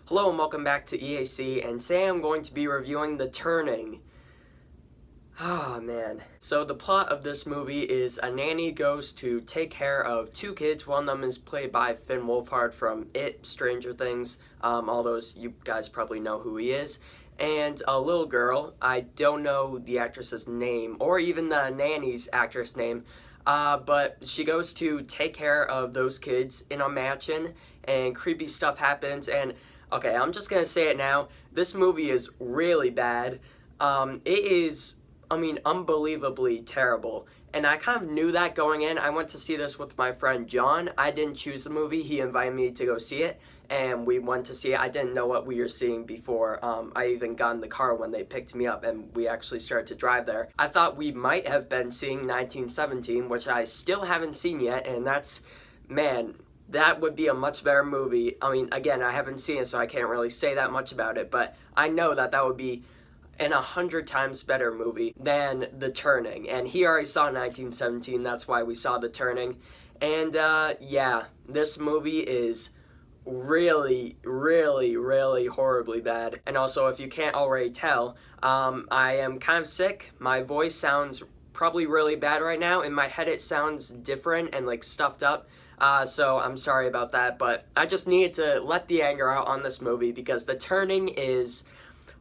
Hello and welcome back to EAC, and today I'm going to be reviewing The Turning. Oh man. So the plot of this movie is a nanny goes to take care of two kids. One of them is played by Finn Wolfhard from It, Stranger Things. All those, you guys probably know who he is. And a little girl, I don't know the actress's name, or even the nanny's actress name, but she goes to take care of those kids in a mansion, and creepy stuff happens, and okay, I'm just gonna say it now. This movie is really bad. It is, unbelievably terrible. And I kind of knew that going in. I went to see this with my friend John. I didn't choose the movie. He invited me to go see it, and we went to see it. I didn't know what we were seeing before I even got in the car when they picked me up and we actually started to drive there. I thought we might have been seeing 1917, which I still haven't seen yet, and that's, man, that would be a much better movie. Again, I haven't seen it, so I can't really say that much about it, but I know that that would be an 100 times better movie than The Turning. And he already saw 1917, that's why we saw The Turning. And yeah, this movie is really, really, really horribly bad. And also, if you can't already tell, I am kind of sick. My voice sounds probably really bad right now. In my head, it sounds different and like stuffed up. So I'm sorry about that, but I just needed to let the anger out on this movie because The Turning is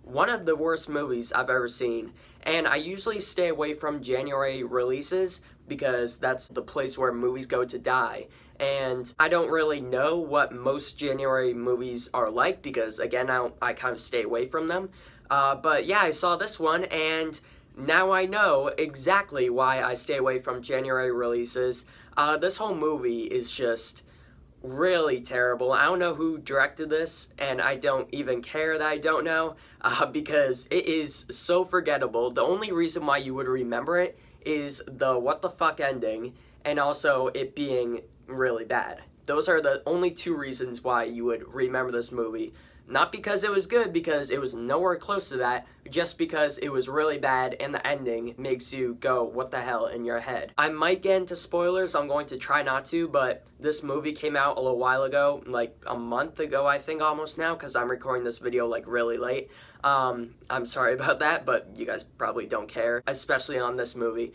one of the worst movies I've ever seen. And I usually stay away from January releases because that's the place where movies go to die. And I don't really know what most January movies are like because, again, I kind of stay away from them. But yeah, I saw this one, and now I know exactly why I stay away from January releases. This whole movie is just really terrible. I don't know who directed this, and I don't even care that I don't know, because it is so forgettable. The only reason why you would remember it is the what the fuck ending, and also it being really bad. Those are the only two reasons why you would remember this movie. Not because it was good, because it was nowhere close to that, just because it was really bad and the ending makes you go, what the hell, in your head. I might get into spoilers, I'm going to try not to, but this movie came out a little while ago, like a month ago I think almost now, because I'm recording this video like really late. I'm sorry about that, but you guys probably don't care, especially on this movie.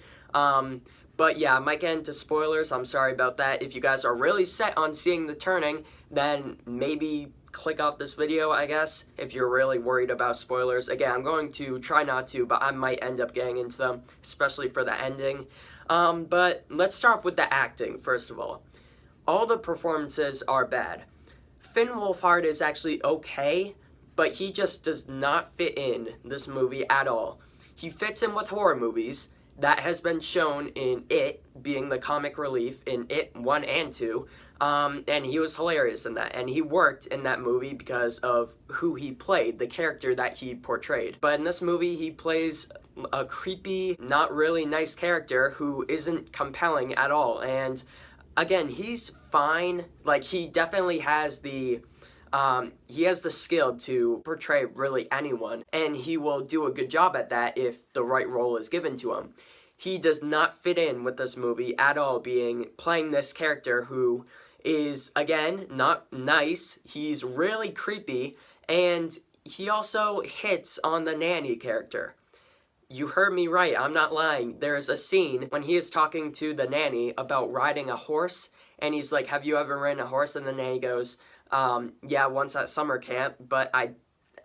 But yeah, I might get into spoilers, I'm sorry about that. If you guys are really set on seeing The Turning, then maybe click off this video, I guess, if you're really worried about spoilers. Again, I'm going to try not to, but I might end up getting into them, especially for the ending. But let's start off with the acting, first of all. All the performances are bad. Finn Wolfhard is actually okay, but he just does not fit in this movie at all. He fits in with horror movies. That has been shown in It, being the comic relief in It 1 and 2, and he was hilarious in that, and he worked in that movie because of who he played, the character that he portrayed. But in this movie, he plays a creepy, not really nice character who isn't compelling at all, and again, he's fine. Like, he definitely has the skill to portray really anyone, and he will do a good job at that if the right role is given to him. He does not fit in with this movie at all, playing this character who is, again, not nice. He's really creepy, and he also hits on the nanny character. You heard me right, I'm not lying. There is a scene when he is talking to the nanny about riding a horse, and he's like, have you ever ridden a horse? And the nanny goes, yeah, once at summer camp, but I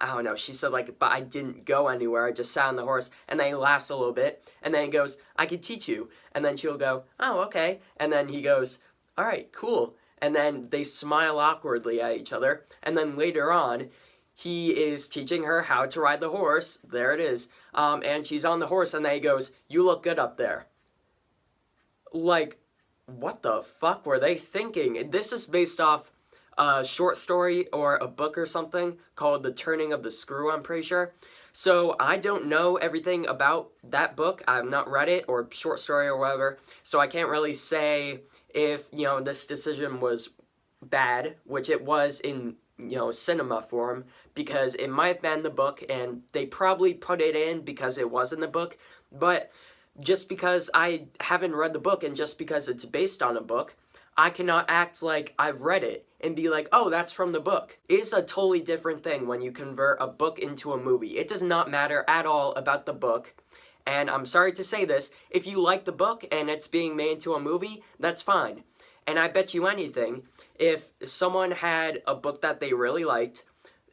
don't know, she said like, but I didn't go anywhere, I just sat on the horse, and then he laughs a little bit, and then he goes, I could teach you, and then she'll go, oh, okay, and then he goes, alright, cool, and then they smile awkwardly at each other, and then later on, he is teaching her how to ride the horse, there it is, and she's on the horse, and then he goes, you look good up there. Like, what the fuck were they thinking? This is based off a short story or a book or something called The Turning of the Screw, I'm pretty sure. So I don't know everything about that book. I've not read it, or short story or whatever, so I can't really say if, this decision was bad, which it was in, cinema form, because it might have been the book, and they probably put it in because it was in the book, but just because I haven't read the book, and just because it's based on a book, I cannot act like I've read it and be like, oh, that's from the book. It's a totally different thing when you convert a book into a movie. It does not matter at all about the book. And I'm sorry to say this, if you like the book and it's being made into a movie, that's fine. And I bet you anything, if someone had a book that they really liked,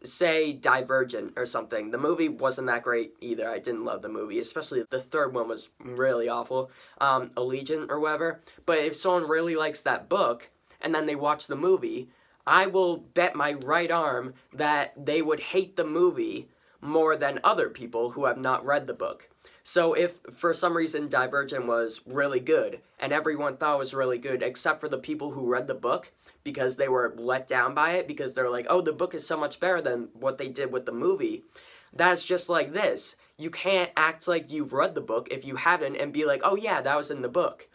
say Divergent or something. The movie wasn't that great either. I didn't love the movie, especially the third one was really awful. Allegiant or whatever. But if someone really likes that book and then they watch the movie, I will bet my right arm that they would hate the movie more than other people who have not read the book. So if for some reason Divergent was really good and everyone thought it was really good except for the people who read the book, because they were let down by it, because they're like, oh, the book is so much better than what they did with the movie. That's just like this. You can't act like you've read the book if you haven't and be like, oh yeah, that was in the book.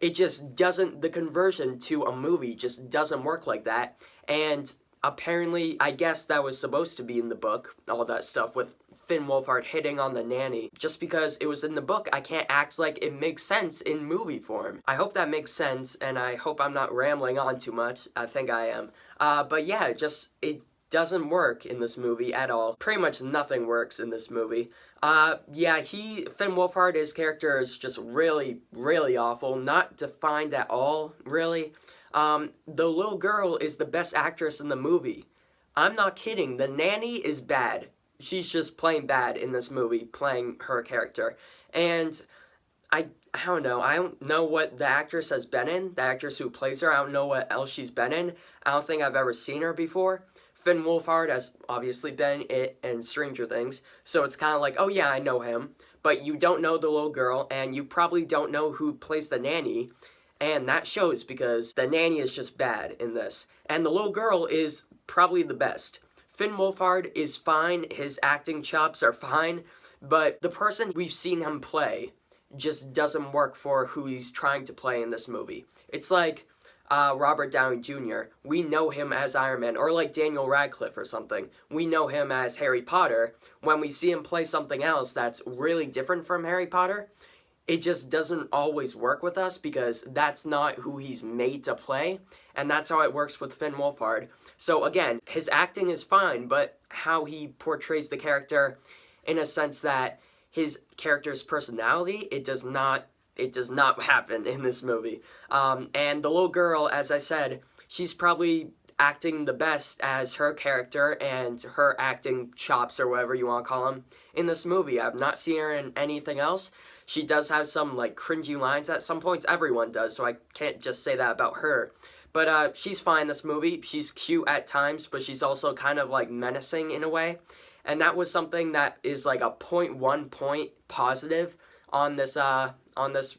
It just doesn't, the conversion to a movie just doesn't work like that. And apparently, I guess that was supposed to be in the book, all that stuff with Finn Wolfhard hitting on the nanny. Just because it was in the book, I can't act like it makes sense in movie form. I hope that makes sense, and I hope I'm not rambling on too much. I think I am. But yeah, it doesn't work in this movie at all. Pretty much nothing works in this movie. Yeah, Finn Wolfhard, his character is just really, really awful. Not defined at all, really. The little girl is the best actress in the movie. I'm not kidding. The nanny is bad. She's just plain bad in this movie, playing her character. And I don't know. I don't know what the actress has been in. The actress who plays her, I don't know what else she's been in. I don't think I've ever seen her before. Finn Wolfhard has obviously been in it and Stranger Things. So it's kind of like, oh yeah, I know him. But you don't know the little girl, and you probably don't know who plays the nanny. And that shows because the nanny is just bad in this. And the little girl is probably the best. Finn Wolfhard is fine, his acting chops are fine, but the person we've seen him play just doesn't work for who he's trying to play in this movie. It's like Robert Downey Jr. We know him as Iron Man, or like Daniel Radcliffe or something. We know him as Harry Potter. When we see him play something else that's really different from Harry Potter, it just doesn't always work with us because that's not who he's made to play, and that's how it works with Finn Wolfhard. So again, his acting is fine, but how he portrays the character in a sense that his character's personality, it does not happen in this movie. And the little girl, as I said, she's probably acting the best as her character and her acting chops or whatever you want to call them in this movie. I've not seen her in anything else. She does have some like cringy lines at some points. Everyone does, so I can't just say that about her. But she's fine in this movie. She's cute at times, but she's also kind of like menacing in a way. And that was something that is like a 0.1 point positive on this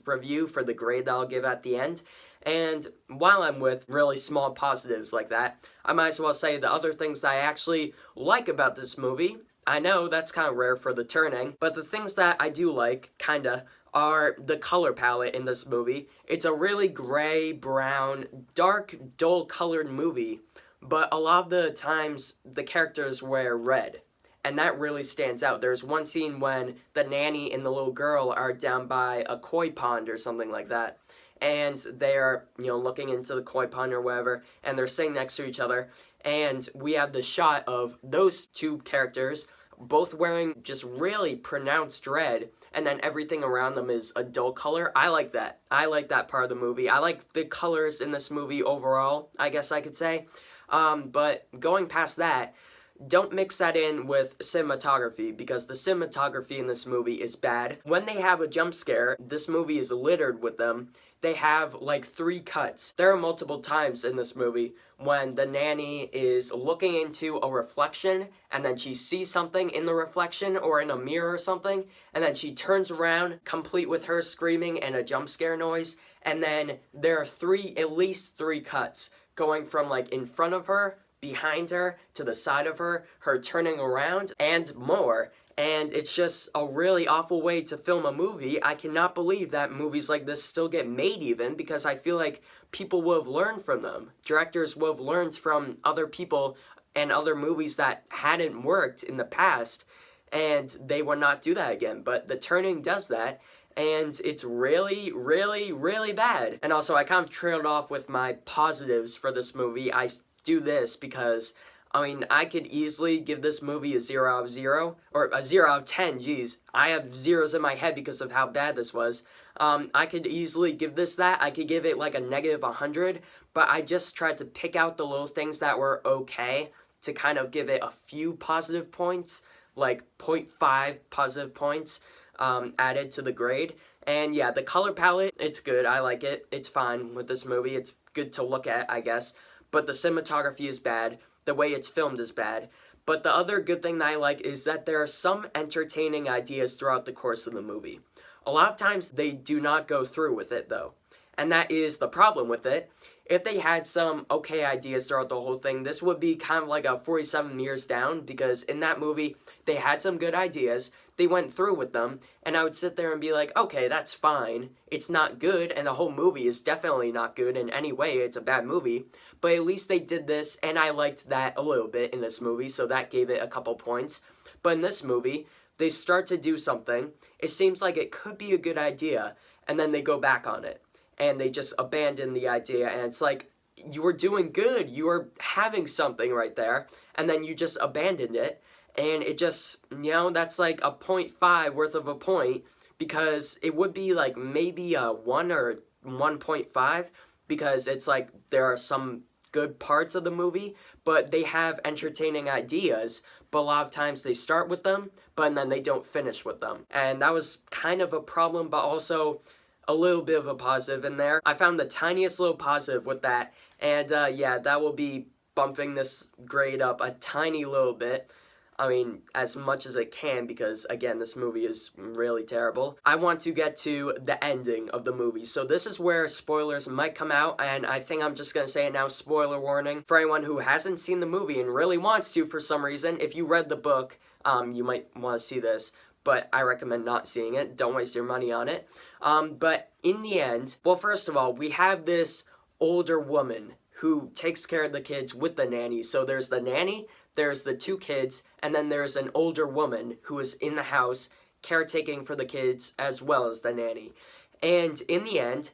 review for the grade that I'll give at the end. And while I'm with really small positives like that, I might as well say the other things that I actually like about this movie. I know that's kind of rare for The Turning, but the things that I do like, kinda, are the color palette in this movie. It's a really gray, brown, dark, dull-colored movie, but a lot of the times the characters wear red, and that really stands out. There's one scene when the nanny and the little girl are down by a koi pond or something like that, and they're, looking into the koi pond or whatever, and they're sitting next to each other, and we have the shot of those two characters both wearing just really pronounced red, and then everything around them is a dull color. I like that. I like that part of the movie. I like the colors in this movie overall, I guess I could say. But going past that, don't mix that in with cinematography, because the cinematography in this movie is bad. When they have a jump scare, this movie is littered with them. They have like 3 cuts. There are multiple times in this movie when the nanny is looking into a reflection and then she sees something in the reflection or in a mirror or something, and then she turns around complete with her screaming and a jump scare noise, and then there are at least 3 cuts going from like in front of her, behind her, to the side of her turning around, and more. And it's just a really awful way to film a movie. I cannot believe that movies like this still get made even, because I feel like people will have learned from them. Directors will have learned from other people and other movies that hadn't worked in the past, and they would not do that again. But The Turning does that, and it's really, really, really bad. And also, I kind of trailed off with my positives for this movie. I do this because, I mean, I could easily give this movie a 0 out of 0, or a 0 out of 10, geez. I have zeros in my head because of how bad this was. I could easily give this that. I could give it like a negative 100, but I just tried to pick out the little things that were okay to kind of give it a few positive points, like 0.5 positive points added to the grade. And yeah, the color palette, it's good. I like it. It's fine with this movie. It's good to look at, I guess. But the cinematography is bad. The way it's filmed is bad. But the other good thing that I like is that there are some entertaining ideas throughout the course of the movie. A lot of times they do not go through with it though. And that is the problem with it. If they had some okay ideas throughout the whole thing, this would be kind of like a 47 Years Down, because in that movie, they had some good ideas, they went through with them, and I would sit there and be like, okay, that's fine. It's not good, and the whole movie is definitely not good in any way. It's a bad movie, but at least they did this, and I liked that a little bit in this movie, so that gave it a couple points. But in this movie, they start to do something, it seems like it could be a good idea, and then they go back on it. And they just abandon the idea, and it's like, you were doing good, you were having something right there, and then you just abandoned it, and it just, you know, that's like a 0.5 worth of a point, because it would be like maybe a 1 or 1.5, because it's like there are some good parts of the movie, but they have entertaining ideas, but a lot of times they start with them, but then they don't finish with them. And that was kind of a problem, but also a little bit of a positive in there. I found the tiniest little positive with that, and yeah, that will be bumping this grade up a tiny little bit. I mean, as much as it can, because again, this movie is really terrible. I want to get to the ending of the movie. So this is where spoilers might come out, and I think I'm just gonna say it now, spoiler warning. For anyone who hasn't seen the movie and really wants to for some reason, if you read the book, you might want to see this, but I recommend not seeing it. Don't waste your money on it. But in the end, well, first of all, we have this older woman who takes care of the kids with the nanny. So there's the nanny, there's the 2 kids, and then there's an older woman who is in the house caretaking for the kids as well as the nanny. And in the end,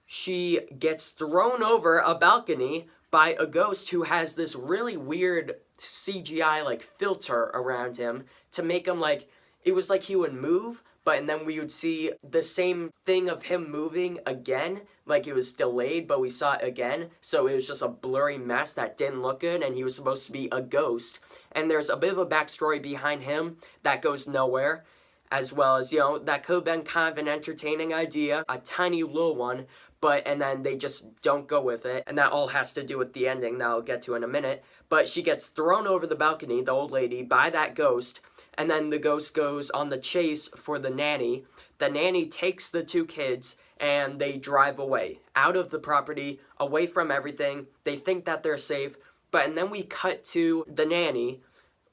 she gets thrown over a balcony by a ghost who has this really weird CGI like filter around him to make him like, it was like he would move, but and then we would see the same thing of him moving again, like it was delayed, but we saw it again, so it was just a blurry mess that didn't look good, and he was supposed to be a ghost. And there's a bit of a backstory behind him that goes nowhere, as well as, you know, that could have been kind of an entertaining idea, a tiny little one, but, and then they just don't go with it, and that all has to do with the ending that I'll get to in a minute. But she gets thrown over the balcony, the old lady, by that ghost, and then the ghost goes on the chase for the nanny. The nanny takes the 2 kids, and they drive away, out of the property, away from everything. They think that they're safe, but and then we cut to the nanny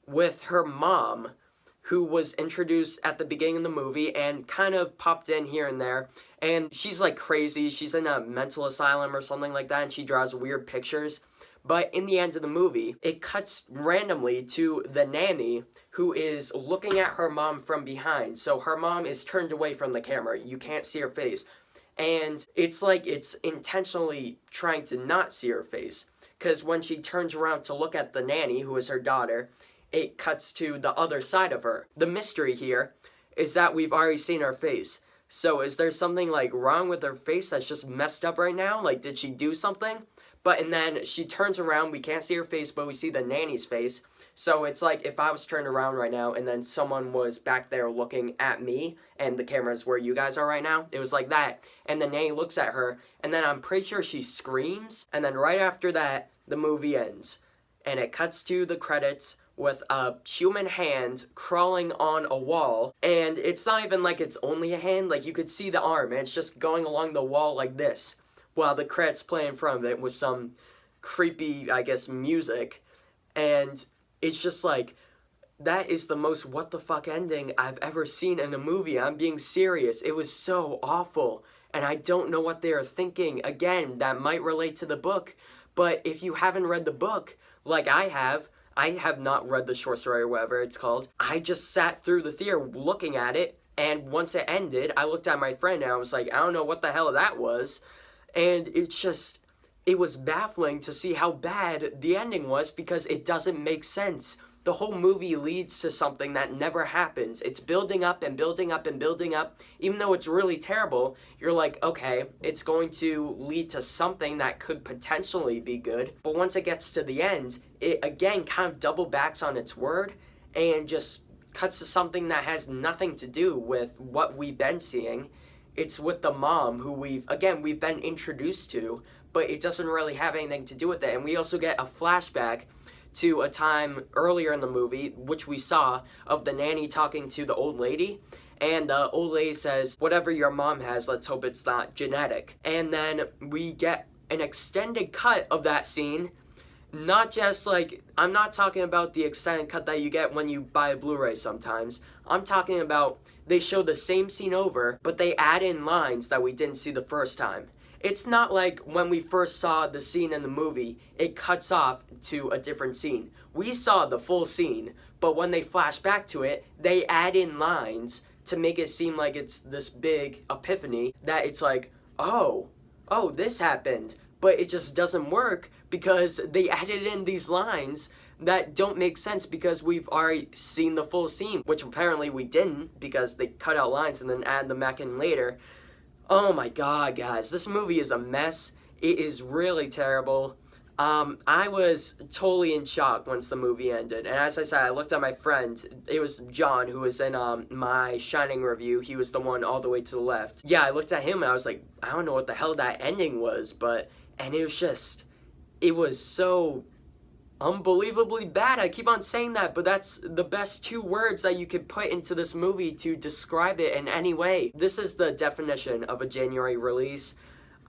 with her mom, who was introduced at the beginning of the movie and kind of popped in here and there. And she's like crazy, she's in a mental asylum or something like that, and she draws weird pictures. But in the end of the movie, it cuts randomly to the nanny who is looking at her mom from behind. So her mom is turned away from the camera. You can't see her face. And it's like it's intentionally trying to not see her face. Because when she turns around to look at the nanny, who is her daughter, it cuts to the other side of her. The mystery here is that we've already seen her face. So is there something like wrong with her face that's just messed up right now? Like, did she do something? But and then she turns around, we can't see her face, but we see the nanny's face. So it's like if I was turned around right now and then someone was back there looking at me and the camera's where you guys are right now, it was like that. And the nanny looks at her, and then I'm pretty sure she screams, and then right after that, the movie ends. And it cuts to the credits with a human hand crawling on a wall, and it's not even like it's only a hand, like you could see the arm, and it's just going along the wall like this, while the credits play in front of it with some creepy, I guess, music. And it's just like, that is the most what the fuck ending I've ever seen in a movie. I'm being serious. It was so awful, and I don't know what they are thinking. Again, that might relate to the book, but if you haven't read the book, like I have not read the short story or whatever it's called. I just sat through the theater looking at it, And once it ended, I looked at my friend and I was like, I don't know what the hell that was. And it was baffling to see how bad the ending was because it doesn't make sense. The whole movie leads to something that never happens. It's building up and building up and building up. Even though it's really terrible, you're like, okay, it's going to lead to something that could potentially be good. But once it gets to the end, it again kind of double backs on its word and just cuts to something that has nothing to do with what we've been seeing. It's with the mom who we've been introduced to, but it doesn't really have anything to do with it. And we also get a flashback to a time earlier in the movie, which we saw, of the nanny talking to the old lady. And the old lady says, whatever your mom has, let's hope it's not genetic. And then we get an extended cut of that scene. Not just like, I'm not talking about the extended cut that you get when you buy a Blu-ray sometimes. I'm talking about they show the same scene over, but they add in lines that we didn't see the first time. It's not like when we first saw the scene in the movie, it cuts off to a different scene. We saw the full scene, but when they flash back to it, they add in lines to make it seem like it's this big epiphany that it's like, oh, this happened. But it just doesn't work because they added in these lines that don't make sense because we've already seen the full scene, which apparently we didn't because they cut out lines and then add them back in later. Oh my god, guys, this movie is a mess. It is really terrible. I was totally in shock once the movie ended. And as I said, I looked at my friend. It was John, who was in my Shining review. He was the one all the way to the left. Yeah, I looked at him and I was like, I don't know what the hell that ending was, and it was so unbelievably bad. I keep on saying that, but that's the best two words that you could put into this movie to describe it in any way. This is the definition of a January release.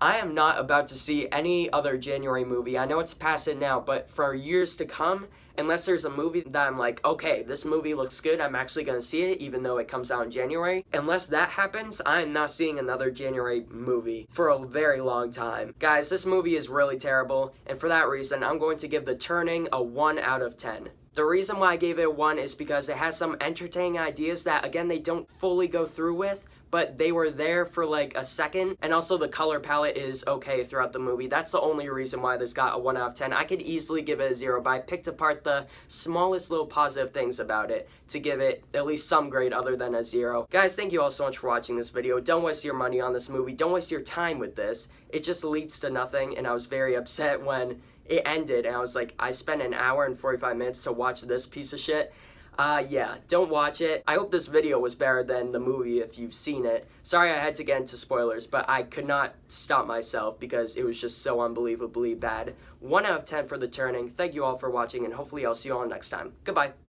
I am not about to see any other January movie. I know it's past it now, but for years to come, unless there's a movie that I'm like, okay, this movie looks good, I'm actually going to see it, even though it comes out in January. Unless that happens, I'm not seeing another January movie for a very long time. Guys, this movie is really terrible, and for that reason, I'm going to give The Turning a 1 out of 10. The reason why I gave it a 1 is because it has some entertaining ideas that, again, they don't fully go through with, but they were there for like a second, and also the color palette is okay throughout the movie. That's the only reason why this got a 1 out of 10. I could easily give it a 0, but I picked apart the smallest little positive things about it to give it at least some grade other than a 0. Guys, thank you all so much for watching this video. Don't waste your money on this movie. Don't waste your time with this. It just leads to nothing, and I was very upset when it ended, and I was like, I spent an hour and 45 minutes to watch this piece of shit. Yeah, don't watch it. I hope this video was better than the movie if you've seen it. Sorry I had to get into spoilers, but I could not stop myself because it was just so unbelievably bad. 1 out of 10 for The Turning. Thank you all for watching, and hopefully I'll see you all next time. Goodbye.